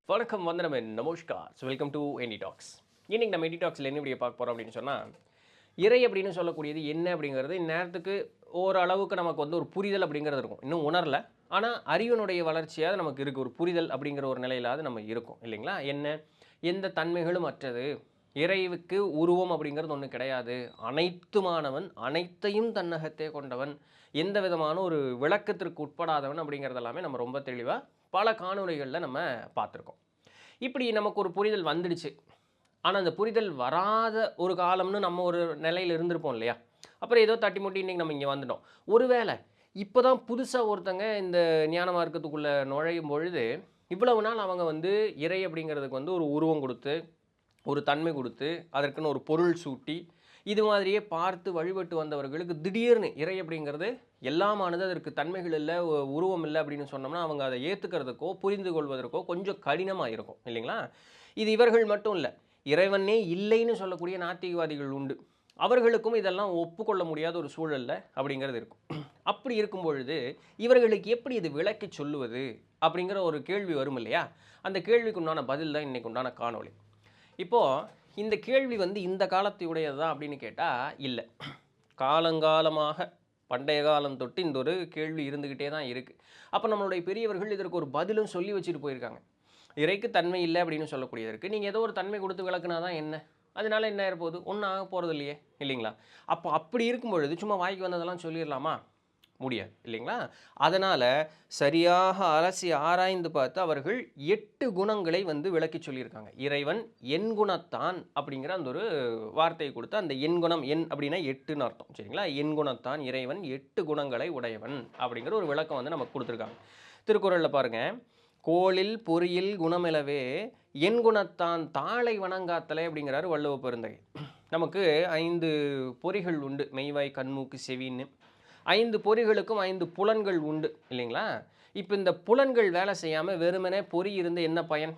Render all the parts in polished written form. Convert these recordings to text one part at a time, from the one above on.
வணக்கம் வந்தனம் நமஸ்கார். Welcome to any talks. இன்னைக்கு நம்ம எனி டாக்ஸில் என்ன வீடியோ பார்க்க போகிறோம் அப்படின்னு சொன்னால், இறை அப்படின்னு சொல்லக்கூடியது என்ன அப்படிங்கிறது இந்நேரத்துக்கு ஓரளவுக்கு நமக்கு வந்து ஒரு புரிதல் அப்படிங்கிறது இருக்கும். இன்னும் உணரல. ஆனால் அறிவினுடைய வளர்ச்சியாவது நமக்கு இருக்குது. ஒரு புரிதல் அப்படிங்கிற ஒரு நிலையிலாவது நம்ம இருக்கும் இல்லைங்களா? என்ன எந்த தன்மைகளும் அற்றது. இறைவுக்கு உருவம் அப்படிங்கிறது ஒன்று கிடையாது. அனைத்துமானவன், அனைத்தையும் தன்னகத்தே கொண்டவன், எந்த விதமான ஒரு விளக்கத்திற்கு உட்படாதவன் அப்படிங்கிறது எல்லாமே நம்ம ரொம்ப தெளிவாக பல காணொளிகளில் நம்ம பார்த்துருக்கோம். இப்படி நமக்கு ஒரு புரிதல் வந்துடுச்சு. ஆனால் அந்த புரிதல் வராத ஒரு காலம்னு நம்ம ஒரு நிலையில் இருந்திருப்போம் இல்லையா? அப்புறம் ஏதோ தட்டி முட்டி இன்றைக்கி நம்ம இங்கே வந்துட்டோம். ஒருவேளை இப்போ தான் புதுசாக ஒருத்தங்க இந்த ஞான மார்க்கத்துக்குள்ளே நுழையும் பொழுது, இவ்வளவு நாள் அவங்க வந்து இறை அப்படிங்கிறதுக்கு வந்து ஒரு உருவம் கொடுத்து, ஒரு தன்மை கொடுத்து, அதற்குன்னு ஒரு பொருள் சூட்டி, இது மாதிரியே பார்த்து வழிபட்டு வந்தவர்களுக்கு திடீர்னு இறை அப்படிங்கிறது எல்லாமானது அதற்கு தன்மைகள் இல்லை, உருவம் இல்லை அப்படின்னு சொன்னோம்னா அவங்க அதை ஏற்றுக்கிறதுக்கோ புரிந்து கொள்வதற்கோ கொஞ்சம் கடினமாக இருக்கும் இல்லைங்களா? இது இவர்கள் மட்டும் இல்லை, இறைவனே இல்லைன்னு சொல்லக்கூடிய நாத்திகவாதிகள் உண்டு. அவர்களுக்கும் இதெல்லாம் ஒப்புக்கொள்ள முடியாத ஒரு சூழல்ல அப்படிங்கிறது இருக்கும். அப்படி இருக்கும் பொழுது இவர்களுக்கு எப்படி இது விளக்கி சொல்லுவது அப்படிங்கிற ஒரு கேள்வி வரும் இல்லையா? அந்த கேள்விக்கு உண்டான பதில் தான் இன்னைக்கு உண்டான காணொளி. இப்போது இந்த கேள்வி வந்து இந்த காலத்தையுடையது தான் அப்படின்னு கேட்டால் இல்லை. காலங்காலமாக பண்டைய காலம் தொட்டு இந்த ஒரு கேள்வி இருந்துக்கிட்டே தான் இருக்குது. அப்போ நம்மளுடைய பெரியவர்கள் இதற்கு ஒரு பதிலும் சொல்லி வச்சுட்டு போயிருக்காங்க. இறைக்கு தன்மை இல்லை அப்படின்னு சொல்லக்கூடியதற்கு நீங்கள் ஏதோ ஒரு தன்மை கொடுத்து விளக்குனா தான் என்ன, அதனால என்ன ஆகிற ஒன்றும் ஆக போகிறது இல்லையே இல்லைங்களா? அப்போ அப்படி இருக்கும் பொழுது சும்மா வாய்க்கு வந்ததெல்லாம் சொல்லிடலாமா? முடியாது இல்லைங்களா? அதனால் சரியாக அலசி ஆராய்ந்து பார்த்து அவர்கள் 8 குணங்களை வந்து விளக்கி சொல்லியிருக்காங்க. இறைவன் என் குணத்தான் அப்படிங்கிற அந்த ஒரு வார்த்தையை கொடுத்து, அந்த என் குணம் என் அப்படின்னா 8ன்னு அர்த்தம் சரிங்களா? என் குணத்தான் இறைவன் 8 குணங்களை உடையவன் அப்படிங்கிற ஒரு விளக்கம் வந்து நமக்கு கொடுத்துருக்காங்க. திருக்குறளில் பாருங்கள், கோளில் பொறியில் குணமிலவே என் குணத்தான் தாளை வணங்காத்தலை அப்படிங்கிறாரு வள்ளுவ பெருந்தகை. நமக்கு 5 பொறிகள் உண்டு, மெய்வாய் கண்மூக்கு செவின்னு. 5 பொறிகளுக்கும் 5 புலன்கள் உண்டு இல்லைங்களா? இப்போ இந்த புலன்கள் வேலை செய்யாமல் வெறுமனே பொறி இருந்து என்ன பயன்?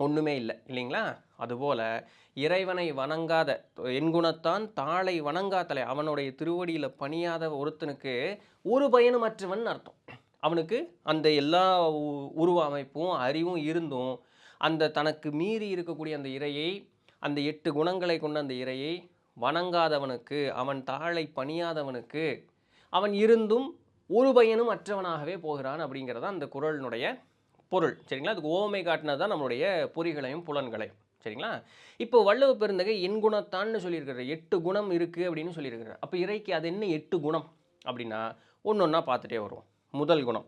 ஒன்றுமே இல்லை இல்லைங்களா? அதுபோல் இறைவனை வணங்காத என்குணத்தான் தாளை வணங்காத்தலை, அவனுடைய திருவடியில் பணியாத ஒருத்தனுக்கு ஒரு பயனும் அற்றவன் அர்த்தம். அவனுக்கு அந்த எல்லா உருவ அமைப்பும் அறிவும் இருந்தும் அந்த தனக்கு மீறி இருக்கக்கூடிய அந்த இறையை, அந்த 8 குணங்களை கொண்ட அந்த இறையை வணங்காதவனுக்கு, அவன் தாளை பணியாதவனுக்கு அவன் இருந்தும் ஒரு பயனும் அற்றவனாகவே போகிறான் அப்படிங்கிறதா அந்த குறளினுடைய பொருள் சரிங்களா? அதுக்கு ஓமை காட்டினது தான் நம்மளுடைய பொறிகளையும் புலன்களையும் சரிங்களா? இப்போ வள்ளுவ பெருந்தகை என் குணத்தான்னு சொல்லியிருக்கிறார். 8 குணம் இருக்குது அப்படின்னு சொல்லியிருக்கிறார். அப்போ இறைக்கு அது என்ன 8 குணம் அப்படின்னா ஒன்று ஒன்றா பார்த்துட்டே வருவோம். முதல் குணம்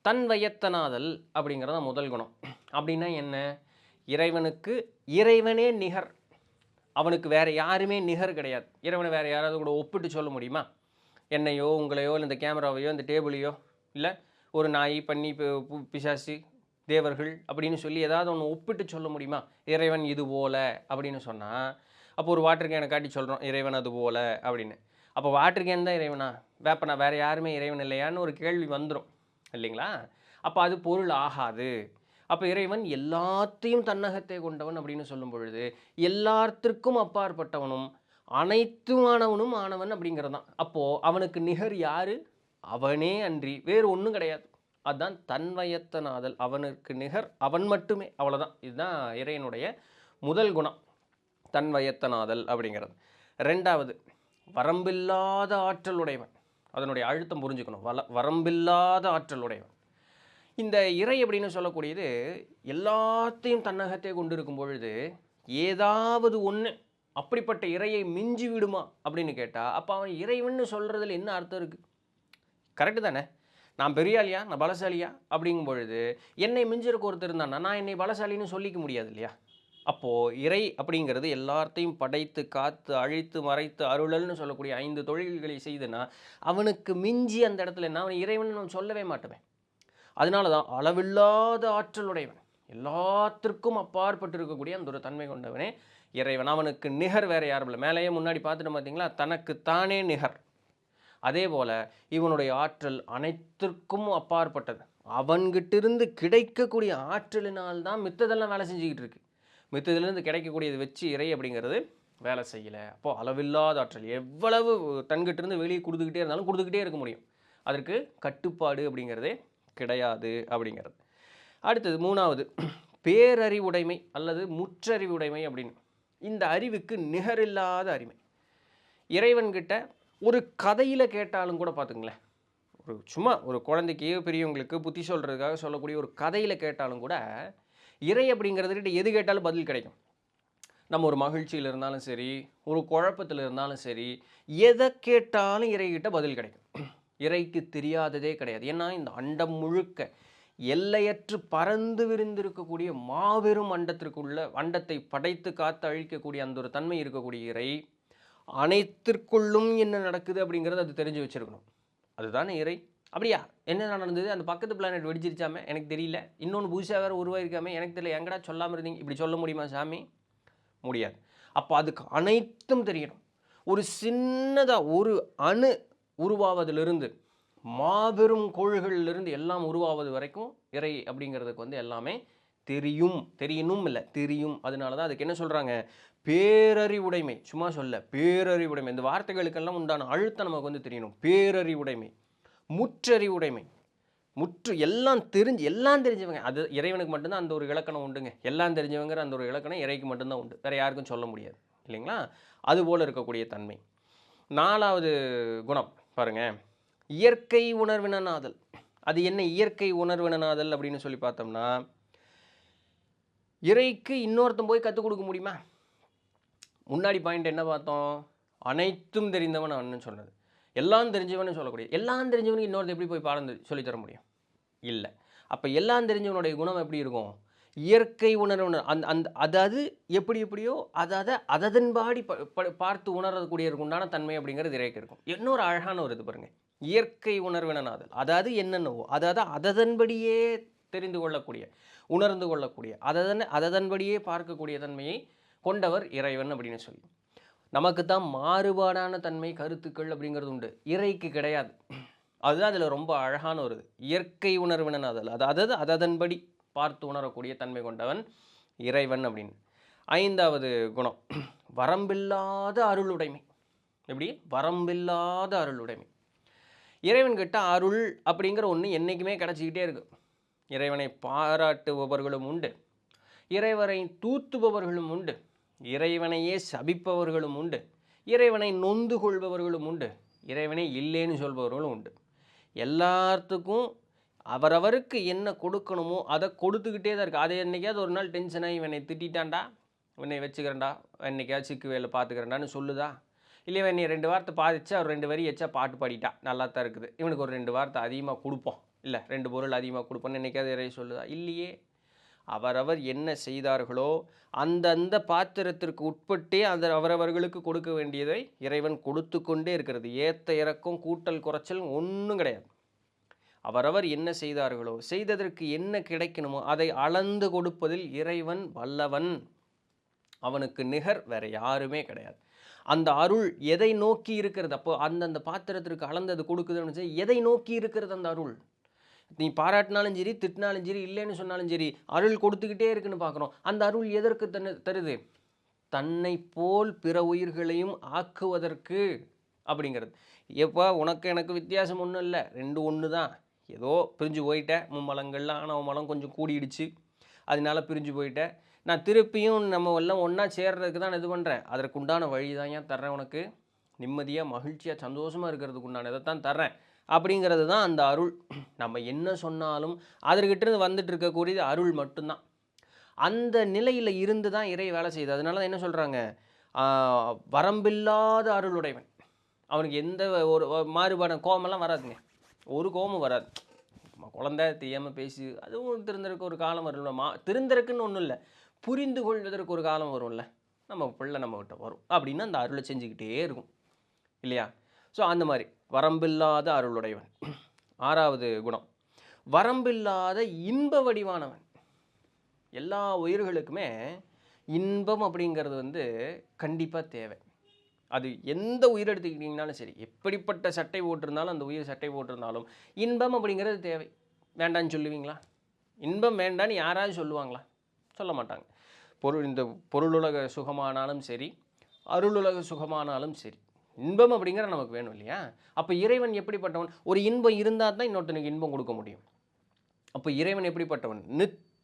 தன் வயத்தனாதல் அப்படிங்கிறத முதல் குணம். அப்படின்னா என்ன? இறைவனுக்கு இறைவனே நிகர், அவனுக்கு வேறு யாருமே நிகர் கிடையாது. இறைவனை வேறு யாராவது கூட ஒப்பிட்டு சொல்ல முடியுமா? என்னையோ உங்களையோ இல்லை இந்த கேமராவையோ இந்த டேபிளையோ இல்லை ஒரு நாய் பண்ணி பிசாசு தேவர்கள் அப்படின்னு சொல்லி ஏதாவது ஒன்று ஒப்பிட்டு சொல்ல முடியுமா? இறைவன் இது போல அப்படின்னு சொன்னால் அப்போ ஒரு வாட்டர் கேனை காட்டி சொல்கிறோம் இறைவன் அது போல அப்படின்னு. அப்போ வாட்டர் கேன் தான் இறைவனா? வேப்பனா வேறு யாருமே இறைவன் இல்லையான்னு ஒரு கேள்வி வந்துடும் இல்லைங்களா? அப்போ அது பொருள் ஆகாது. அப்போ இறைவன் எல்லாத்தையும் தன்னகத்தை கொண்டவன் அப்படின்னு சொல்லும் பொழுது எல்லாத்திற்கும் அப்பாற்பட்டவனும் அனைத்துமானவனும் ஆனவன் அப்படிங்கிறது தான். அப்போது அவனுக்கு நிகர் யார்? அவனே அன்றி வேறு ஒன்றும் கிடையாது. அதுதான் தன்வயத்தனாதல். அவனுக்கு நிகர் அவன் மட்டுமே, அவ்வளோதான். இதுதான் இறைவனுடைய முதல் குணம், தன்வயத்தனாதல் அப்படிங்கிறது. ரெண்டாவது வரம்பில்லாத ஆற்றல் உடையவன். அதனுடைய அழுத்தம் புரிஞ்சுக்கணும். வரம்பில்லாத ஆற்றல் உடையவன். இந்த இறை அப்படின்னு சொல்லக்கூடியது எல்லாத்தையும் தன்னகத்தை கொண்டு இருக்கும் பொழுது ஏதாவது ஒன்று அப்படிப்பட்ட இறையை மிஞ்சி விடுமா அப்படின்னு கேட்டால் அப்போ அவன் இறைவன் சொல்கிறதுல என்ன அர்த்தம் இருக்குது? கரெக்டு தானே? நான் பெரியாளியா, நான் பலசாலியா அப்படிங்கும் பொழுது என்னை மிஞ்சிருக்க ஒருத்தர் இருந்தானா நான் என்னை பலசாலின்னு சொல்லிக்க முடியாது இல்லையா? அப்போது இறை அப்படிங்கிறது எல்லாத்தையும் படைத்து காத்து அழித்து மறைத்து அருளல்னு சொல்லக்கூடிய 5 தொழில்களை செய்துனா அவனுக்கு மிஞ்சி அந்த இடத்துல என்ன, அவன் இறைவன் நம்ம சொல்லவே மாட்டோமே. அதனால தான் அளவில்லாத ஆற்றலுடையவன், எல்லாத்திற்கும் அப்பாற்பட்டு இருக்கக்கூடிய அந்த ஒரு தன்மை கொண்டவனே இறைவன். அவனுக்கு நிகர் வேறு யாரும் இல்லை. மேலேயே முன்னாடி பார்த்துட்டு பார்த்தீங்களா, தனக்கு தானே நிகர். அதே போல் இவனுடைய ஆற்றல் அனைத்திற்கும் அப்பாற்பட்டது. அவன்கிட்டிருந்து கிடைக்கக்கூடிய ஆற்றலினால்தான் மித்ததெல்லாம் வேலை செஞ்சுக்கிட்டு இருக்கு. மித்ததுலேருந்து கிடைக்கக்கூடியது வச்சு இறை அப்படிங்கிறது வேலை செய்யலை. அப்போது அளவில்லாத ஆற்றல் எவ்வளவு தன்கிட்டிருந்து வெளியே கொடுத்துக்கிட்டே இருந்தாலும் கொடுத்துக்கிட்டே இருக்க முடியும். அதற்கு கட்டுப்பாடு அப்படிங்கிறதே கிடையாது அப்படிங்கிறது. அடுத்தது மூணாவது பேரறிவுடைமை அல்லது முற்றறிவுடைமை அப்படின்னு. இந்த அறிவுக்கு நிகரில்லாத அறிமை. இறைவன்கிட்ட ஒரு கதையில் கேட்டாலும் கூட பார்த்துங்களேன், சும்மா ஒரு குழந்தைக்கு பெரியவங்களுக்கு புத்தி சொல்கிறதுக்காக சொல்லக்கூடிய ஒரு கதையில் கேட்டாலும் கூட இறை அப்படிங்கிறதுக்கிட்ட எது கேட்டாலும் பதில் கிடைக்கும். நம்ம ஒரு மகிழ்ச்சியில் இருந்தாலும் சரி, ஒரு குழப்பத்தில் இருந்தாலும் சரி, எதை கேட்டாலும் இறைகிட்ட பதில் கிடைக்கும். இறைக்கு தெரியாததே கிடையாது. ஏன்னா இந்த அண்டம் முழுக்க எல்லையற்று பறந்து விரிந்திருக்கக்கூடிய மாபெரும் அண்டத்தை படைத்து காத்து அழிக்கக்கூடிய அந்த ஒரு தன்மை இருக்கக்கூடிய இறை அனைத்திற்குள்ளும் என்ன நடக்குது அப்படிங்கிறது அது தெரிஞ்சு வச்சிருக்கணும். அதுதானே இறை. அப்படியா என்ன நடந்தது, அந்த பக்கத்து பிளானட் வெடிச்சிருச்சாமே எனக்கு தெரியல, இன்னொன்று புதுசாக வேறு உருவாயிருக்காமே எனக்கு தெரியல, எங்கடா சொல்லாமல் இருந்தீங்க, இப்படி சொல்ல முடியுமா சாமி? முடியாது. அப்போ அதுக்கு அனைத்தும் தெரியணும். ஒரு சின்னதாக ஒரு அணு உருவாவதிலிருந்து மாபெரும் கோள்களிலிருந்து எல்லாம் உருவாவது வரைக்கும் இறை அப்படிங்கிறதுக்கு எல்லாமே தெரியணும் இல்லை தெரியும். அதனால தான் அதுக்கு என்ன சொல்கிறாங்க, பேரறிவுடைமை. சும்மா சொல்ல பேரறிவுடைமை. இந்த வார்த்தைகளுக்கெல்லாம் உண்டான அழுத்தம் நமக்கு தெரியணும். பேரறிவுடைமை, முற்றறிவுடைமை. எல்லாம் தெரிஞ்சவங்க. அது இறைவனுக்கு மட்டும்தான் அந்த ஒரு இலக்கணம் உண்டுங்க. எல்லாம் தெரிஞ்சவங்கிற அந்த ஒரு இலக்கணம் இறைக்கு மட்டும்தான் உண்டு, வேறு யாருக்கும் சொல்ல முடியாது இல்லைங்களா? அதுபோல் இருக்கக்கூடிய தன்மை. 4வது குணம் பாருங்க, இயற்கை உணர்வினாதல். அது என்ன இயற்கை உணர்வினாதல் அப்படின்னு சொல்லி பார்த்தோம்னா, இறைக்கு இன்னொருத்தன் போய் கற்றுக் கொடுக்க முடியுமா? முன்னாடி பாயிண்ட் என்ன பார்த்தோம், அனைத்தும் தெரிந்தவன் அவன்னு சொன்னது. எல்லாம் தெரிஞ்சவனு சொல்லக்கூடிய, எல்லாம் தெரிஞ்சவனுக்கு இன்னொருத்த எப்படி போய் பாடம் சொல்லித்தர முடியும்? இல்லை. அப்போ எல்லாம் தெரிஞ்சவனுடைய குணம் எப்படி இருக்கும், இயற்கை உணர்வு. அதாவது எப்படியோ அதன்பாடி பார்த்து உணரக்கூடியதுக்கு உண்டான தன்மை அப்படிங்கிறது இறைக்கு இருக்கும். இன்னொரு அழகான ஒரு இது பாருங்கள், இயற்கை உணர்வினாதல். அதாவது என்னென்னவோ அதாவது அதன்படியே தெரிந்து கொள்ளக்கூடிய, உணர்ந்து கொள்ளக்கூடிய, அதன்படியே பார்க்கக்கூடிய தன்மையை கொண்டவர் இறைவன் அப்படின்னு சொல்லி. நமக்கு தான் மாறுபாடான தன்மை கருத்துக்கள் அப்படிங்கிறது உண்டு, இறைக்கு கிடையாது. அதுதான் அதில் ரொம்ப அழகான ஒரு இயற்கை உணர்வினாதல். அதாவது அதன்படி பார்த்து உணரக்கூடிய தன்மை கொண்டவன் இறைவன் அப்படின்னு. 5வது குணம், வரம்பில்லாத அருளுடைமை. எப்படி? வரம்பில்லாத அருளுடைமை. இறைவன்கிட்ட அருள் அப்படிங்கிற ஒன்று என்றைக்குமே கிடச்சிக்கிட்டே இருக்கு. இறைவனை பாராட்டுபவர்களும் உண்டு, இறைவனை தூத்துபவர்களும் உண்டு, இறைவனையே சபிப்பவர்களும் உண்டு, இறைவனை நொந்து கொள்பவர்களும் உண்டு, இறைவனை இல்லைன்னு சொல்பவர்களும் உண்டு. எல்லாத்துக்கும் அவரவருக்கு என்ன கொடுக்கணுமோ அதை கொடுத்துக்கிட்டே தான் இருக்குது. அதை என்றைக்காவது ஒரு நாள் டென்ஷனாக இவனை திட்டான்டா, இவனை வச்சுக்கிறேன்டா, என்றைக்காவது சிக்கு வேலை பார்த்துக்கிறேன்டான்னு சொல்லுதா? இல்லை இவன் 2 வார்த்தை பாதிச்சா அவர் 2 வரி எச்சா பாட்டு பாடிட்டா நல்லா தான் இருக்குது, இவனுக்கு ஒரு 2 வார்த்தை அதிகமாக கொடுப்போம், இல்லை 2 பொருள் அதிகமாக கொடுப்போன்னு என்றைக்காவது இறை சொல்லுதா? இல்லையே. அவரவர் என்ன செய்தார்களோ அந்தந்த பாத்திரத்திற்கு உட்பட்டே அவரவர்களுக்கு கொடுக்க வேண்டியதை இறைவன் கொடுத்து கொண்டே இருக்கிறது. ஏத்த இறக்கம் கூட்டல் குறைச்சல் ஒன்றும் கிடையாது. அவரவர் என்ன செய்தார்களோ செய்ததற்கு என்ன கிடைக்கணுமோ அதை அளந்து கொடுப்பதில் இறைவன் வல்லவன். அவனுக்கு நிகர் வேற யாருமே கிடையாது. அந்த அருள் எதை நோக்கி இருக்கிறது? அப்போ அந்தந்த பாத்திரத்திற்கு அளந்தது கொடுக்குதுன்னு எதை நோக்கி இருக்கிறது அந்த அருள்? நீ பாராட்டினாலும் சரி, திட்டினாலும் சரி, இல்லைன்னு சொன்னாலும் சரி, அருள் கொடுத்துக்கிட்டே இருக்குன்னு பார்க்குறோம். அந்த அருள் எதற்கு தருது? தன்னை போல் பிற உயிர்களையும் ஆக்குவதற்கு அப்படிங்கிறது. எப்போ உனக்கு எனக்கு வித்தியாசம் ஒன்றும் இல்லை, 2 ஒன்று தான். ஏதோ பிரிஞ்சு போயிட்டேன், மும்மலங்கள்லாம் ஆணவ மலம் கொஞ்சம் கூடிடுச்சு, அதனால பிரிஞ்சு போயிட்டேன். நான் திருப்பியும் நம்ம எல்லாம் ஒன்றா சேர்றதுக்கு தான் இது பண்ணுறேன். அதற்குண்டான வழி தான் ஏன் தர்றேன், உனக்கு நிம்மதியாக மகிழ்ச்சியாக சந்தோஷமாக இருக்கிறதுக்கு உண்டான இதை தான் தர்றேன் அப்படிங்கிறது தான் அந்த அருள். நம்ம என்ன சொன்னாலும் அதற்கிட்டேருந்து வந்துட்டு இருக்கக்கூடியது அருள் மட்டும்தான். அந்த நிலையில் இருந்து தான் இறை வேலை செய்யுது. அதனால தான் என்ன சொல்கிறாங்க, வரம்பில்லாத அருளுடையவன். அவனுக்கு எந்த ஒரு மாறுபாடு கோபமெல்லாம் வராதுங்க, ஒரு கோபமும் வராது. குழந்தை தெரியாமல் பேசி அதுவும் திருந்தறதுக்கு ஒரு காலம் வரும்ல. திருந்தறதுக்குன்னு ஒன்றும் இல்லை, புரிந்து கொள்வதற்கு ஒரு காலம் வரும்ல. நம்ம பிள்ளை நம்மகிட்ட வரும் அப்படின்னு அந்த அருளை செஞ்சுக்கிட்டே இருக்கும் இல்லையா? ஸோ அந்த மாதிரி வரம்பில்லாத அருளுடையவன். 6வது குணம், வரம்பில்லாத இன்ப வடிவானவன். எல்லா உயிர்களுக்குமே இன்பம் அப்படிங்கிறது கண்டிப்பாக தேவை. அது எந்த உயிர் எடுத்துக்கிட்டிங்கனாலும் சரி, எப்படிப்பட்ட சட்டை போட்டிருந்தாலும் அந்த உயிர் சட்டை போட்டிருந்தாலும் இன்பம் அப்படிங்கிறது தேவை. வேண்டான்னு சொல்லுவீங்களா? இன்பம் வேண்டான்னு யாராவது சொல்லுவாங்களா? சொல்ல மாட்டாங்க. இந்த பொருளுலக சுகமானாலும் சரி, அருளுலக சுகமானாலும் சரி, இன்பம் அப்படிங்கிற நமக்கு வேணும் இல்லையா? அப்போ இறைவன் எப்படிப்பட்டவன்? ஒரு இன்பம் இருந்தால் தான் இன்னொருத்தனுக்கு இன்பம் கொடுக்க முடியும். அப்போ இறைவன் எப்படிப்பட்டவன்?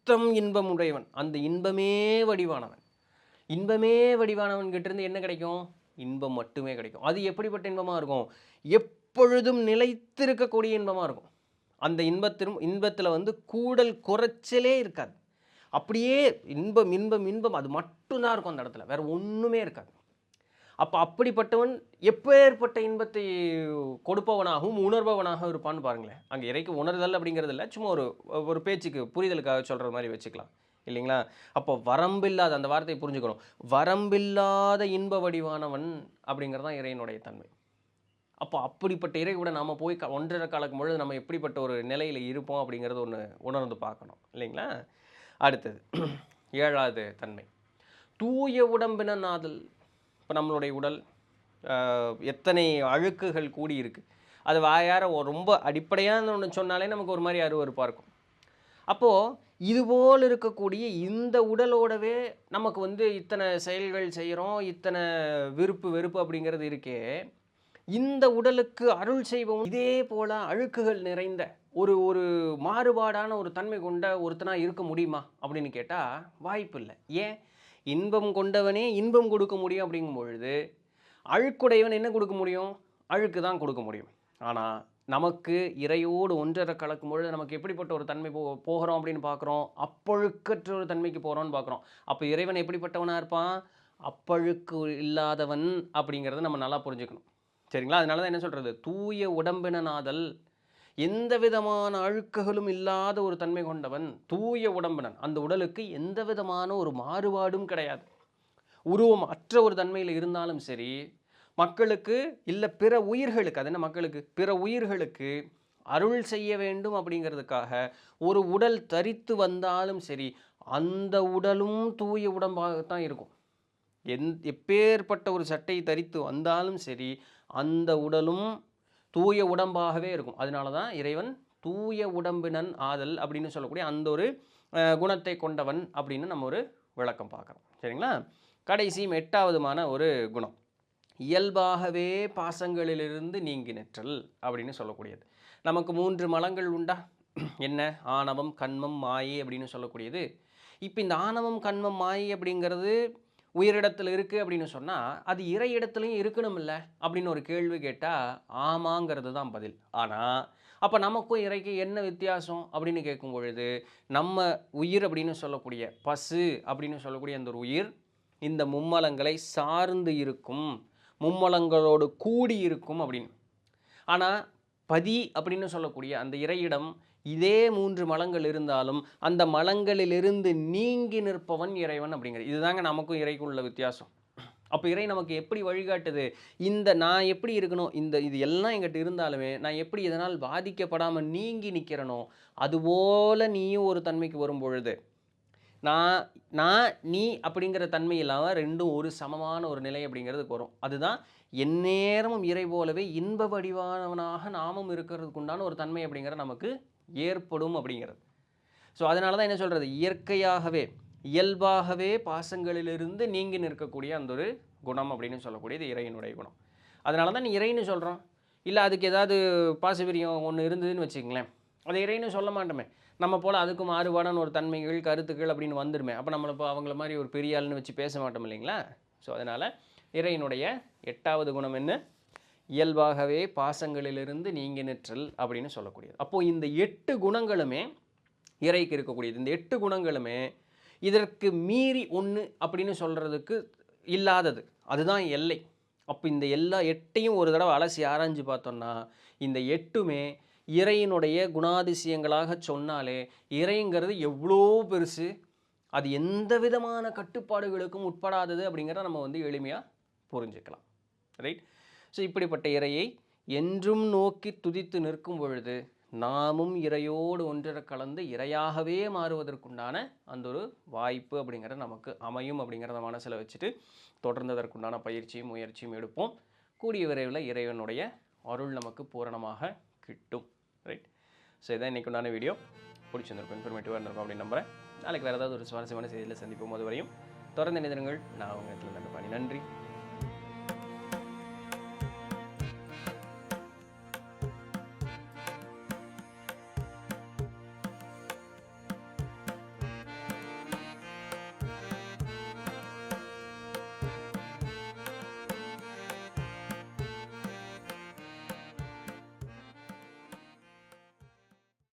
நித்தம் இன்பம் உடையவன், அந்த இன்பமே வடிவானவன். இன்பமே வடிவானவன் கிட்ட இருந்து என்ன கிடைக்கும்? இன்பம் மட்டுமே கிடைக்கும். அது எப்படிப்பட்ட இன்பமாக இருக்கும்? எப்பொழுதும் நிலைத்திருக்கக்கூடிய இன்பமாக இருக்கும். அந்த இன்பத்தில் வந்து கூடல் குறைச்சலே இருக்காது. அப்படியே இன்பம் இன்பம் இன்பம் அது மட்டும்தான் இருக்கும் அந்த இடத்துல, வேற ஒன்றுமே இருக்காது. அப்போ அப்படிப்பட்டவன் எப்பேற்பட்ட இன்பத்தை கொடுப்பவனாகவும் உணர்பவனாகவும் இருப்பான்னு பாருங்களேன். அங்கே இறைக்கு உணர்தல் அப்படிங்கிறது இல்லை, சும்மா ஒரு பேச்சுக்கு புரிதலுக்காக சொல்கிற மாதிரி வச்சுக்கலாம் இல்லைங்களா? அப்போ வரம்பில்லாத, அந்த வார்த்தையை புரிஞ்சுக்கணும், வரம்பில்லாத இன்ப வடிவானவன் அப்படிங்கிறது தான் இறைவனுடைய தன்மை. அப்போ அப்படிப்பட்ட இறை கூட நாம் போய் ஒன்றரை காலக்கும் பொழுது நம்ம எப்படிப்பட்ட ஒரு நிலையில் இருப்போம் அப்படிங்கிறது ஒன்று உணர்ந்து பார்க்கணும் இல்லைங்களா? அடுத்தது 7வது தன்மை, தூய உடம்பினன் ஆதல். இப்போ நம்மளுடைய உடல் எத்தனை அழுக்குகள் கூடி இருக்குது, அது வாயார ரொம்ப அடிப்படையான ஒன்று சொன்னாலே நமக்கு ஒரு மாதிரி அருவருப்பாக இருக்கும். அப்போது இதுபோல் இருக்கக்கூடிய இந்த உடலோடவே நமக்கு வந்து இத்தனை செயல்கள் செய்கிறோம், இத்தனை விருப்பு வெறுப்பு அப்படிங்கிறது இருக்கே, இந்த உடலுக்கு அருள் செய்வோம் இதே போல அழுக்குகள் நிறைந்த ஒரு ஒரு மாறுபாடான ஒரு தன்மை கொண்ட ஒருத்தனாக இருக்க முடியுமா அப்படின்னு கேட்டால் வாய்ப்பு இல்லை. ஏன்? இன்பம் கொண்டவனே இன்பம் கொடுக்க முடியும் அப்படிங்கும் பொழுது அழுக்குடையவன் என்ன கொடுக்க முடியும்? அழுக்கு தான் கொடுக்க முடியும். ஆனால் நமக்கு இறையோடு ஒன்றரை கலக்கும் பொழுது நமக்கு எப்படிப்பட்ட ஒரு தன்மை போகிறோம் அப்படின்னு பார்க்குறோம்? அப்பழுக்கற்ற ஒரு தன்மைக்கு போகிறோம்னு பார்க்குறோம். அப்போ இறைவன் எப்படிப்பட்டவனாக இருப்பான்? அப்பழுக்கு இல்லாதவன் அப்படிங்கிறத நம்ம நல்லா புரிஞ்சுக்கணும் சரிங்களா? அதனால தான் என்ன சொல்கிறது, தூய உடம்பினனாதல், எந்த விதமான அழுக்குகளும் இல்லாத ஒரு தன்மை கொண்டவன் தூய உடம்பினன். அந்த உடலுக்கு எந்த விதமான ஒரு மாறுபாடும் கிடையாது. உருவம் அற்ற ஒரு தன்மையில் இருந்தாலும் சரி, மக்களுக்கு இல்லை பிற உயிர்களுக்கு, அது என்ன மக்களுக்கு, பிற உயிர்களுக்கு அருள் செய்ய வேண்டும் அப்படிங்கிறதுக்காக ஒரு உடல் தரித்து வந்தாலும் சரி, அந்த உடலும் தூய உடம்பாகத்தான் இருக்கும். எப்பேற்பட்ட ஒரு சட்டை தரித்து வந்தாலும் சரி, அந்த உடலும் தூய உடம்பாகவே இருக்கும். அதனால தான் இறைவன் தூய உடம்பினன் ஆதல் அப்படின்னு சொல்லக்கூடிய அந்த ஒரு குணத்தை கொண்டவன் அப்படின்னு நம்ம ஒரு விளக்கம் பார்க்குறோம் சரிங்களா? கடைசியும் 8வதுமான ஒரு குணம், இயல்பாகவே பாசங்களிலிருந்து நீங்கி நிற்றல் அப்படின்னு சொல்லக்கூடியது. நமக்கு 3 மலங்கள் உண்டா? என்ன? ஆணவம், கண்மம், மாயை அப்படின்னு சொல்லக்கூடியது. இப்போ இந்த ஆணவம், கண்மம், மாயை அப்படிங்கிறது உயிரிடத்தில் இருக்குது அப்படின்னு சொன்னால் அது இறை இடத்துலையும் இருக்கணும் இல்லை அப்படின்னு ஒரு கேள்வி கேட்டால் ஆமாங்கிறது தான் பதில். ஆனால் அப்போ நமக்கும் இறைக்கு என்ன வித்தியாசம் அப்படின்னு கேட்கும் பொழுது, நம்ம உயிர் அப்படின்னு சொல்லக்கூடிய பசு அப்படின்னு சொல்லக்கூடிய அந்த ஒரு உயிர் இந்த மும்மலங்களை சார்ந்து இருக்கும், மும்மலங்களோடு கூடி இருக்கும் அப்படின்னு. ஆனால் பதி அப்படின்னு சொல்லக்கூடிய அந்த இறையிடம் இதே 3 மலங்கள் இருந்தாலும் அந்த மலங்களிலிருந்து நீங்கி நிற்பவன் இறைவன் அப்படிங்கிறது. இதுதாங்க நமக்கும் இறைக்கும் உள்ள வித்தியாசம். அப்போ இறை நமக்கு எப்படி வழிகாட்டுது, இந்த நான் எப்படி இருக்கணும், இது எல்லாம் என்கிட்ட இருந்தாலுமே நான் எப்படி இதனால் பாதிக்கப்படாமல் நீங்கி நிற்கிறனோ அதுபோல் நீயும் ஒரு தன்மைக்கு வரும் பொழுது நான் நீ அப்படிங்கிற தன்மை இல்லாமல் ரெண்டும் ஒரு சமமான ஒரு நிலை அப்படிங்கிறதுக்கு வரும். அதுதான் எந்நேரமும் இறை போலவே இன்ப வடிவானவனாக நாமும் இருக்கிறதுக்கு உண்டான ஒரு தன்மை அப்படிங்கிற நமக்கு ஏற்படும் அப்படிங்கிறது. ஸோ அதனால தான் என்ன சொல்கிறது, இயற்கையாகவே இயல்பாகவே பாசங்களிலிருந்து நீங்கி நிற்கக்கூடிய அந்த ஒரு குணம் அப்படின்னு சொல்லக்கூடியது இறையினுடைய குணம். அதனால தான் நீ இறைன்னு சொல்கிறோம். இல்லை அதுக்கு ஏதாவது பாசபிரியம் ஒன்று இருந்ததுன்னு வச்சுங்களேன், அதை இறைன்னு சொல்ல மாட்டோமே. நம்ம போல் அதுக்கு மாறுபாடான ஒரு தன்மைகள் கருத்துக்கள் அப்படின்னு வந்துடுமே. அப்போ நம்மளை இப்போ அவங்கள மாதிரி ஒரு பெரிய ஆள்னு வச்சு பேச மாட்டோம் இல்லைங்களா? ஸோ அதனால் இறையினுடைய 8வது குணம் என்ன? இயல்பாகவே பாசங்களிலிருந்து நீங்கி நிற்றல் அப்படின்னு சொல்லக்கூடியது. அப்போது இந்த 8 குணங்களுமே இறைக்கு இருக்கக்கூடியது. இந்த 8 குணங்களுமே இதற்கு மீறி ஒன்று அப்படின்னு சொல்கிறதுக்கு இல்லாதது, அதுதான் எல்லை. அப்போ இந்த எல்லா 8ஐயும் ஒரு தடவை அலசி ஆராய்ஞ்சு பார்த்தோம்னா இந்த 8மே இறையினுடைய குணாதிசயங்களாக சொன்னாலே இறைங்கிறது எவ்வளோ பெருசு, அது எந்த விதமான கட்டுப்பாடுகளுக்கும் உட்படாதது அப்படிங்கிறத நம்ம வந்து எளிமையாக புரிஞ்சுக்கலாம். ரைட்? ஸோ இப்படிப்பட்ட இறையை என்றும் நோக்கி துதித்து நிற்கும் பொழுது நாமும் இறையோடு ஒன்றரை கலந்து இறையாகவே மாறுவதற்குண்டான அந்த ஒரு வாய்ப்பு அப்படிங்கிறது நமக்கு அமையும் அப்படிங்கிறத மனசில் வச்சுட்டு தொடர்ந்ததற்குண்டான பயிற்சியும் முயற்சியும் எடுப்போம். கூடிய விரைவில் இறைவனுடைய அருள் நமக்கு பூரணமாக கிட்டும். ரைட்? ஸோ இதான் இன்றைக்கு உண்டான வீடியோ. பிடிச்சிருந்திருக்கும், இன்ஃபர்மேட்டிவாக இருந்திருக்கும் அப்படின்னு நம்புகிறேன். நாளைக்கு வேறு ஏதாவது ஒரு சுவாரஸ்யமான செய்தியில் சந்திப்போம். அது வரையும் தொடர்ந்து இணைந்திருங்கள். நான் உங்கள் இடத்துல நன்றி.